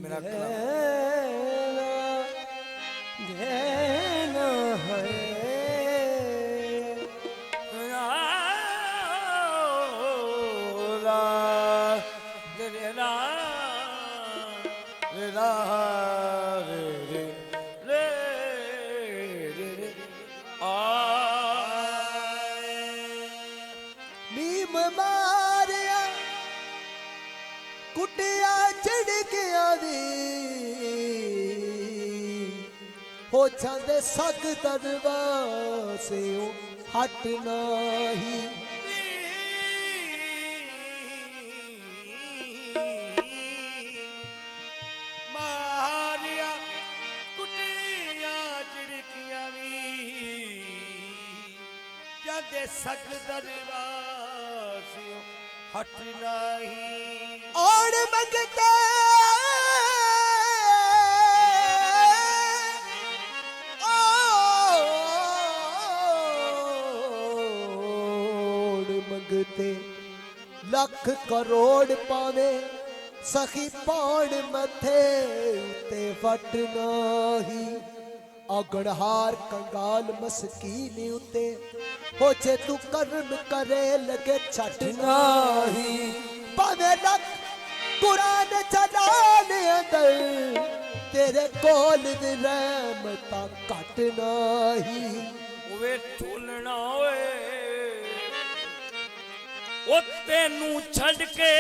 मेरा कलम नीम मारिया कुटिया झिड़किया दी हो जांदे सग दरवासे हट नाही मारिया कुटिया झिड़किया दी जांदे सग दरवासे हट नहीं और मंगते और मंगते लख करोड़ पावे सखी पाण मथे ते वट नाही अगड़हार कंगाल मस्कीन उते हो जे तू कर्म करे लगे छट नाही पावे लख कुरान चलाने अंदर तेरे कोल दी रहमत घट नाही वे झूलना ओए ओ तेनू छड़ के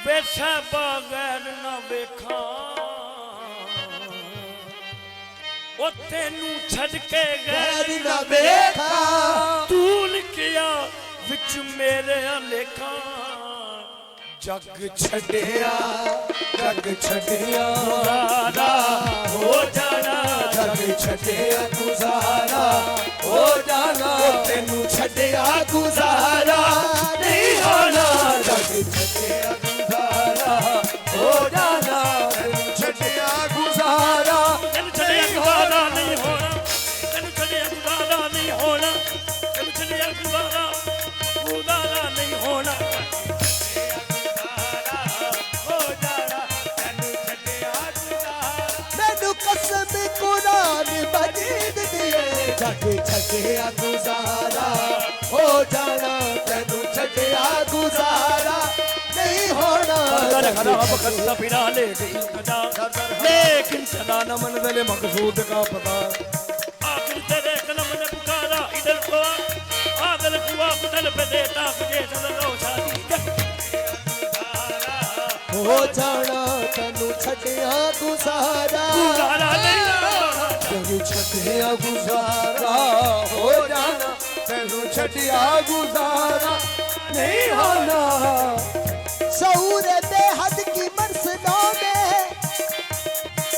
बैठा बगैर ना वेखा ओ तेनू छड़ के गैर ना वेखा तूल किया विच मेरे लेखा जग छड़िया गुजारा हो जाना जग छड़िया गुजारा हो जाना तेनू छड़िया गुजारा नहीं होना जग छड़िया गुजारा हो जाना तेनू छड़िया गुजारा तेनू छड़िया गुजारा नहीं होना तेनू छड़िया गुजारा नहीं होना तेनू छड़िया गुजारा नहीं होना मैनू कसम कुरान मजीद दिए जग छड़िया गुजारा हो जाना तेनू छड़िया गुजारा नहीं होना लेकिन सदा न मंजिल मकसूद का पता आखिर तेरे कलम ने पुकारा इधर को आदल कुआ बदल पे देता तुझे चलो शादी हो जाना तेनू छड़िया गुजारा नहीं तेनू छड़िया गुजारा हो जाना तेनू छड़िया गुजारा नहीं होना शऊर बेहद की मर्सदों में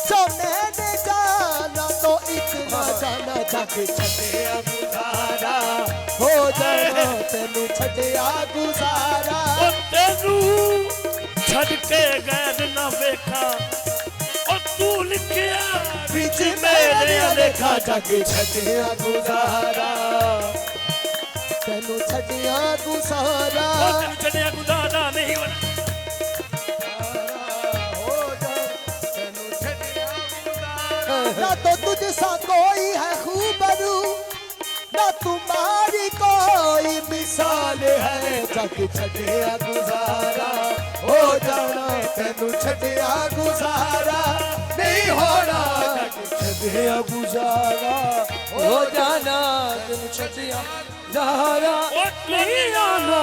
जो मैंने जाना तो इतना जाना जग छड़िया गुजारा हो जाना तेनू छड़िया गुजारा तेनू छड़ के गैर न वेखा और तू लिखिया बीच मेरे लेखा जग छड़िया गुजारा तेनू छड़िया गुजारा तेनू छड़िया गुजारा नहीं होना ना तो तुझसा कोई है खूबरू ना तुम्हारी कोई मिसाल है जग छड़िया गुजारा हो जाना तेनू छड़िया गुजारा नहीं होना जग छड़िया गुजारा हो जाना तेनू छड़िया गुजारा नहीं आना